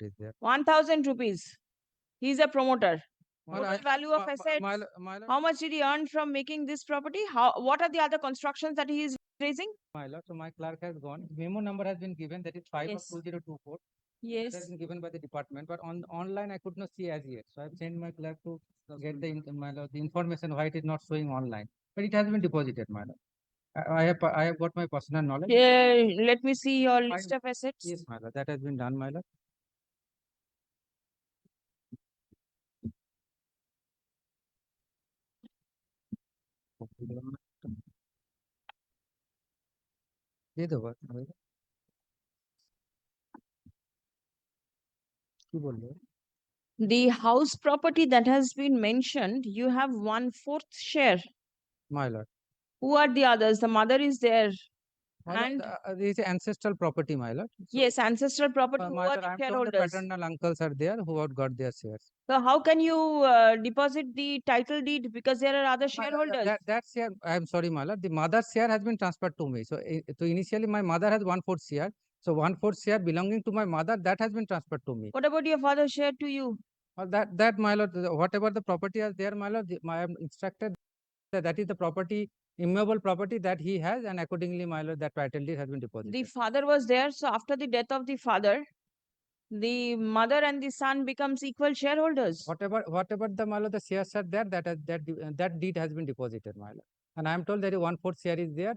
is there. 1,000 rupees. He's a promoter. Well, Total value of assets. my lord, How much did he earn from making this property? What are the other constructions that he is raising? my lord, so my clerk has gone. Memo number has been given, that is 5 Yes. of 2024. That Yes. has been given by the department, but on online I could not see as yet. So I have sent my clerk to get my lord, the information why it is not showing online. But it has been deposited, my lord. I have got my personal knowledge. Yeah, let me see your list of assets. Yes, my lord, that has been done, my lord. ये दो बात की बोल रहे हो? The house property that has been mentioned, you have 1/4 share. My lord. Who are the others? The mother is there. My lord, And this is ancestral property, my lord. So, yes, ancestral property. Who my are lord, the I am told the shareholders? paternal uncles are there who have got their shares. So how can you deposit the title deed, because there are other shareholders? That share, I am sorry, my lord, the mother's share has been transferred to me. So initially my mother has 1/4 share. So 1/4 share belonging to my mother, that has been transferred to me. What about your father's share to you? That my lord, whatever the property is there, my lord, I am instructed that is the property, immovable property that he has, and accordingly, my lord, that title deed has been deposited. The father was there, so after the death of the father, the mother and the son becomes equal shareholders. Whatever the my lord, the shares are there, that deed has been deposited, my lord. And I am told that 1/4 share is there.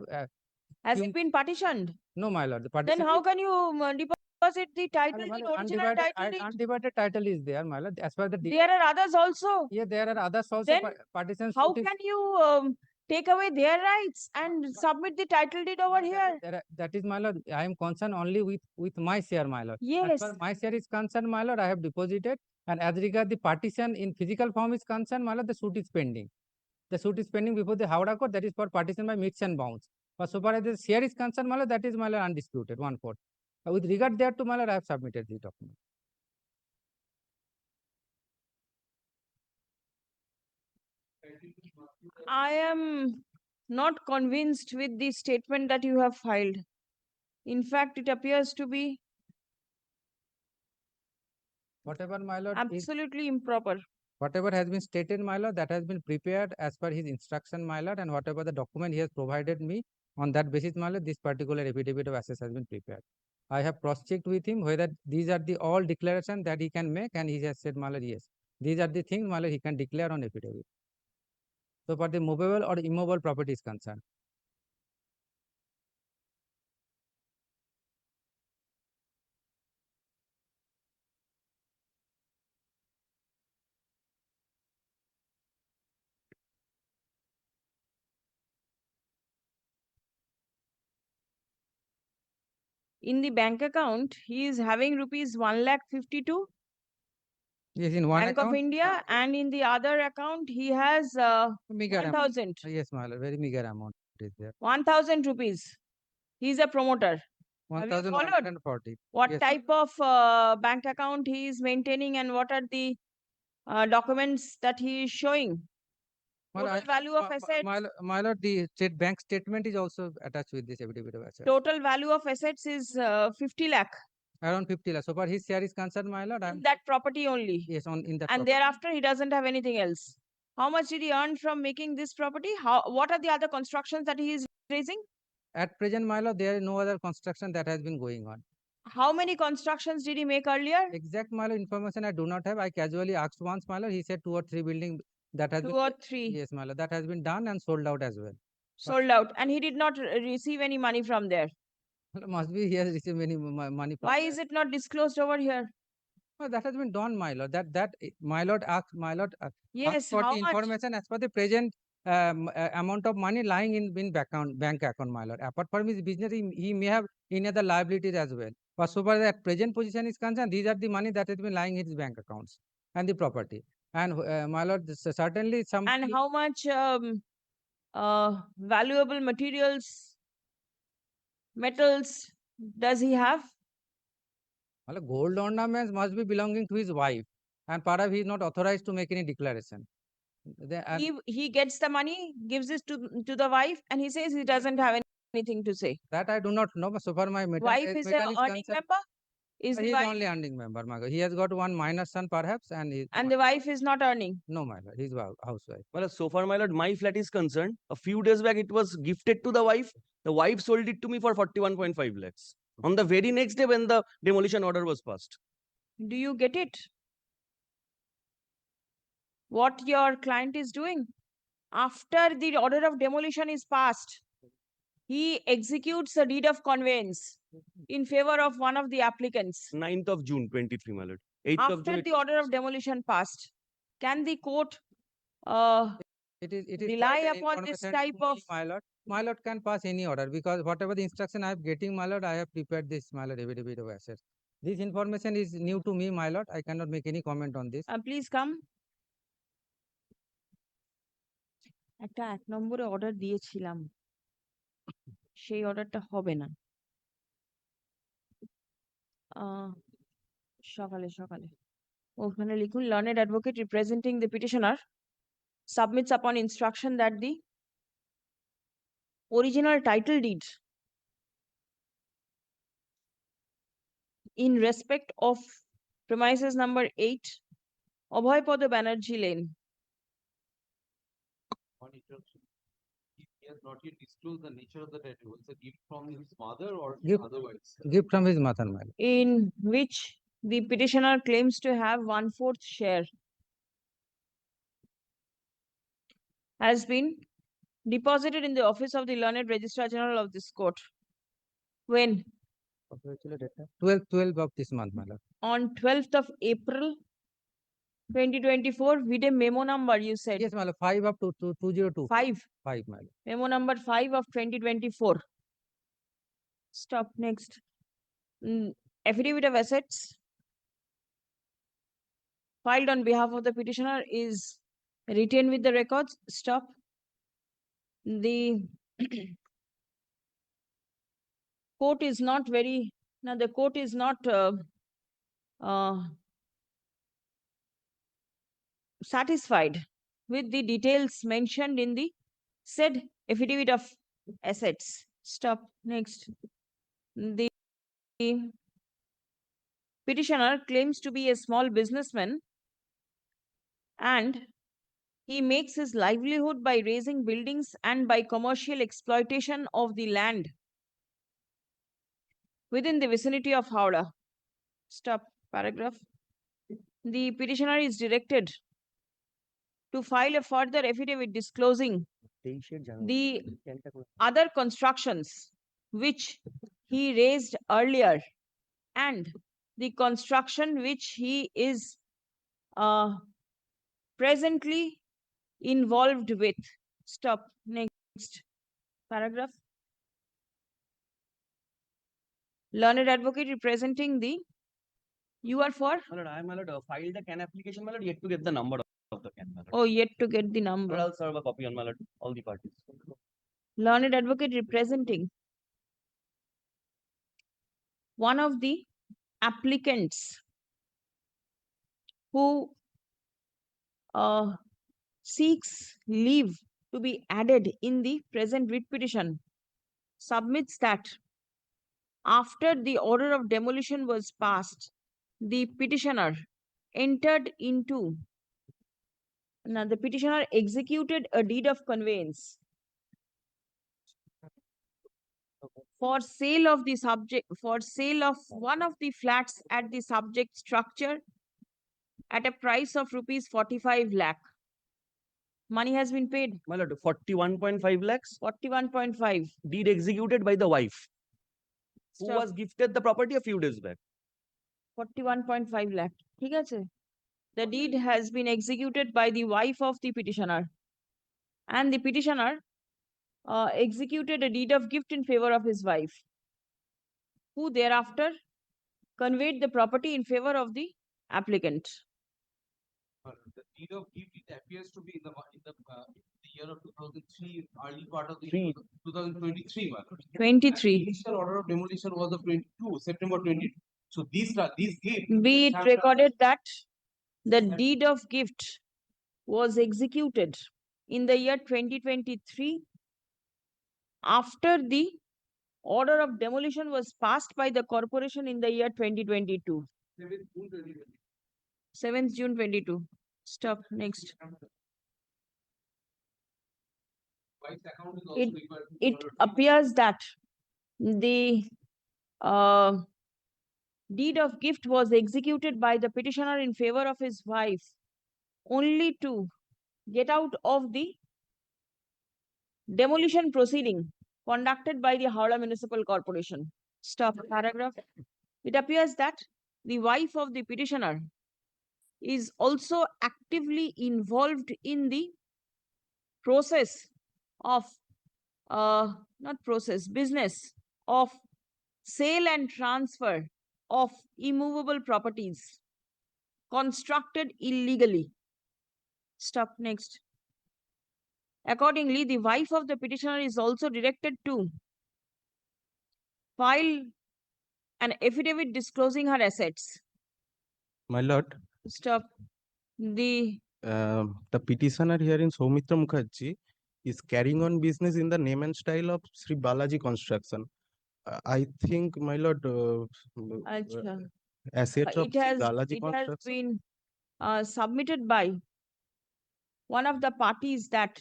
Has it been partitioned? No, my lord. The Then partition how can you deposit the title my deed, lord, original title deed? undivided title is there, my lord. As per the There are others also. yeah, there are others also. Then Partition how suit is can you take away their rights and submit the title deed over here? that is, my lord. I am concerned only with my share, my lord. As Yes. far as my share is concerned, my lord, I have deposited. And as regard the partition in physical form is concerned, my lord, the suit is pending. The suit is pending before the Howrah court. That is for partition by meets and bounds. But so far as the share is concerned, my lord, that is, my lord, undisputed 1/4. With regard thereto, my lord, I have submitted the document. I am not convinced with the statement that you have filed. In fact, it appears to be Whatever, my lord, absolutely improper. whatever has been stated, my lord, that has been prepared as per his instruction, my lord, and whatever the document he has provided me, on that basis, my lord, this particular affidavit of access has been prepared. I have cross-checked with him whether these are the all declarations that he can make, and he has said, my lord, yes, these are the things, my lord, he can declare on affidavit. So for the movable or immovable property is concerned. In the bank account, he is having rupees 1,52,000. Yes, in one Bank of account, India, and in the other account, he has meager amount. 1,000. Yes, my lord, very meager amount is there. 1,000 rupees. He is a promoter. Have you followed 1,140. what Yes. type of bank account he is maintaining and what are the documents that he is showing? Total value of assets. My lord, the state bank statement is also attached with this affidavit of assets. Total value of assets is 50 lakh. Around 50 lakh. So far, his share is concerned, my lord. In that property only. Yes, in that. And thereafter, he doesn't have anything else. How much did he earn from making this property? What are the other constructions that he is raising? At present, my lord, there is no other construction that has been going on. How many constructions did he make earlier? Exact, my lord, information I do not have. I casually asked once, my lord. He said 2 or 3 buildings that has 2 been. or 3. Yes, my lord, that has been done and sold out as well. Sold out. And he did not receive any money from there. Must be he has received many money. Why is it not disclosed over here? No, that has been done, my lord. My lord asked, my lord. Yes, for how the much? information as per the present amount of money lying in bank account, my lord. Apart from his business, he may have any other liabilities as well. But so far that present position is concerned, these are the money that has been lying in his bank accounts and the property. And my lord, certainly some. And how much valuable materials, metals does he have? Well, gold ornaments must be belonging to his wife, and perhaps he is not authorized to make any declaration. He gets the money, gives it to the wife, and he says he doesn't have anything to say. That I do not know, but so far my Wife is an earning member. Is He the is wife, only earning member, my lord. He has got one minor son perhaps, and he, and the wife is not earning. no, my lord. He's housewife. Well, so far, my lord, my flat is concerned. A few days back, it was gifted to the wife. The wife sold it to me for 41.5 lakhs. On the very next day when the demolition order was passed. Do you get it? What your client is doing? After the order of demolition is passed, he executes a deed of conveyance in favor of one of the applicants. 9th of June, 23, my lord. 8th of After June. the order of demolition passed, can the court It is rely quite an upon this information type to of me, my lord. My lord can pass any order because whatever the instruction I am getting, my lord, I have prepared this, my lord, affidavit of assets. This information is new to me, my lord. I cannot make any comment on this. please come. একটা 1 নম্বরে order দিয়েছিলাম, সেই অর্ডারটা হবে না। সকালে সকালে ওখানে লিখুন, learned advocate representing the petitioner submits upon instruction that the original title deed in respect of premises number 8 Abhaypada Banerjee Lane. One interruption. He has not yet disclosed the nature of the tattoo. It's a gift from his mother or Gift. otherwise. Gift from his mother, my lord. In which the petitioner claims to have 1/4 share, has been deposited in the office of the learned registrar general of this court. When? 12 of this month, my lord. On 12th of April 2024 with a memo number, you said? Yes, my lord. 5 of 2025. 5. My lord. Memo number 5 of 2024. Stop. Next. Affidavit of assets filed on behalf of the petitioner is retained with the records. Stop. The court is not very, now the court is not satisfied with the details mentioned in the said affidavit of assets. Stop. Next. The petitioner claims to be a small businessman and he makes his livelihood by raising buildings and by commercial exploitation of the land within the vicinity of Howrah. Stop. Paragraph. The petitioner is directed to file a further affidavit disclosing the other constructions which he raised earlier and the construction which he is presently involved with. Stop. Next paragraph. Learned advocate representing the, you are for? My lord, I am, my lord, filed a CAN application, my lord, yet to get the number of the CAN, my lord. Oh, yet to get the My number. lord, I'll serve a copy on, my lord, all the parties. Learned advocate representing one of the applicants who seeks leave to be added in the present writ petition submits that after the order of demolition was passed, the petitioner entered into, now the petitioner executed a deed of conveyance for sale of the subject, for sale of one of the flats at the subject structure at a price of rupees 45 lakh. Money has been paid. My lord, 41.5 lakhs. 41.5. Deed executed by the wife, who Stop. was gifted the property a few days back. 41.5 lakh. ঠিক আছে? The deed has been executed by the wife of the petitioner. And the petitioner executed a deed of gift in favor of his wife, who thereafter conveyed the property in favor of the applicant. The deed of gift, it appears to be in the year of 2003, early part of the 2023. 23. Initial order of demolition was of 22, September 22. So these gifts. Be it recorded that the deed of gift was executed in the year 2023 after the order of demolition was passed by the corporation in the year 2022. 7th June 22. Stop. Next. Wife's account is also It- required. It appears that the deed of gift was executed by the petitioner in favor of his wife only to get out of the demolition proceeding conducted by the Howrah Municipal Corporation. Stop. Paragraph. It appears that the wife of the petitioner is also actively involved in the process of business of sale and transfer of immovable properties constructed illegally. Stop. Next. Accordingly, the wife of the petitioner is also directed to file an affidavit disclosing her assets. My lord, Stop. The the petitioner here in Soumitra Mukherjee is carrying on business in the name and style of Sri Balaji Construction. I think, my lord, Acha. assets of It Sri has Balaji Construction. been submitted by one of the parties that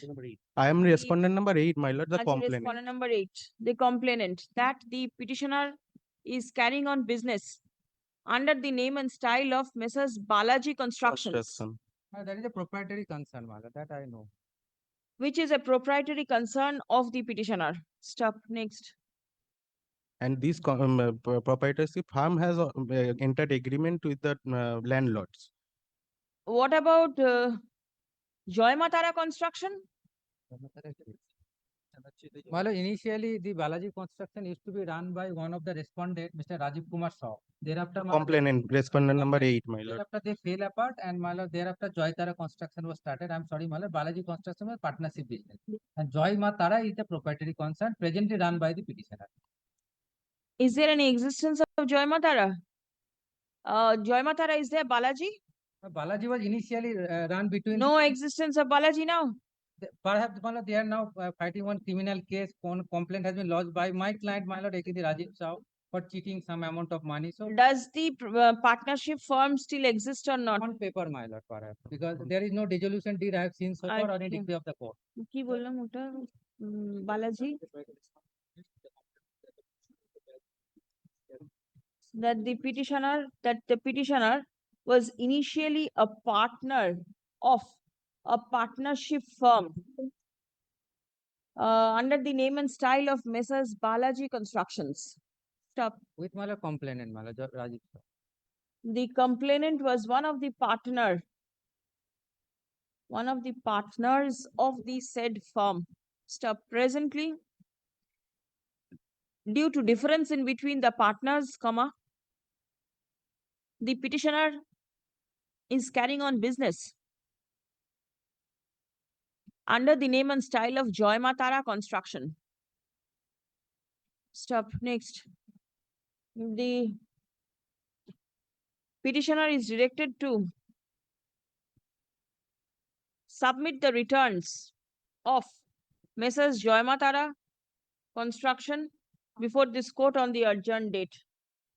I am respondent number 8, my lord, the complainant. Respondent number 8, the complainant, that the petitioner is carrying on business under the name and style of Messrs. Balaji Constructions, Construction. That is a proprietary concern, Mala, that I know. which is a proprietary concern of the petitioner. Stop. Next. And this proprietorship firm has entered agreement with the landlords. What about Joy Matara Construction? Mala, initially the Balaji Construction used to be run by one of the respondent, Mr. Rajiv Kumar Shaw. Thereafter, Mala, Complainant, respondent number 8, my lord. thereafter they fell apart, and Mala, thereafter Joy Tara Construction was started. I'm sorry, Mala, Balaji Construction was partnership business. And Joy Matara is the proprietary concern presently run by the petitioner. Is there any existence of Joy Matara? Joy Matara is there, Balaji? Balaji was initially run between. No existence of Balaji now. Perhaps, Mala, they are now fighting one criminal case. Complaint has been lodged by my client, my lord, Ekiti Rajiv Shaw, for cheating some amount of money. So Does the partnership firm still exist or not? on paper, my lord, perhaps, because there is no dissolution deed I have seen so far or any Okay. decree of the court. কি বললাম ওটা Balaji? That the petitioner was initially a partner of a partnership firm under the name and style of Messrs. Balaji Constructions. Stop. With Mala complainant, Mala Rajiv Shaw. The complainant was one of the partners of the said firm. Stop. Presently, due to difference in between the partners, the petitioner is carrying on business under the name and style of Joy Matara Construction. Stop. Next. The petitioner is directed to submit the returns of Messrs. Joy Matara Construction before this court on the adjourned date.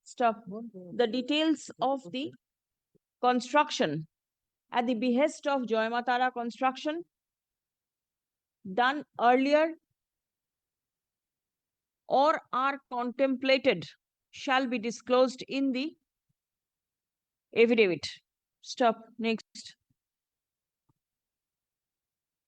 Stop. The details of the construction at the behest of Joy Matara Construction done earlier or are contemplated shall be disclosed in the affidavit. Stop. Next.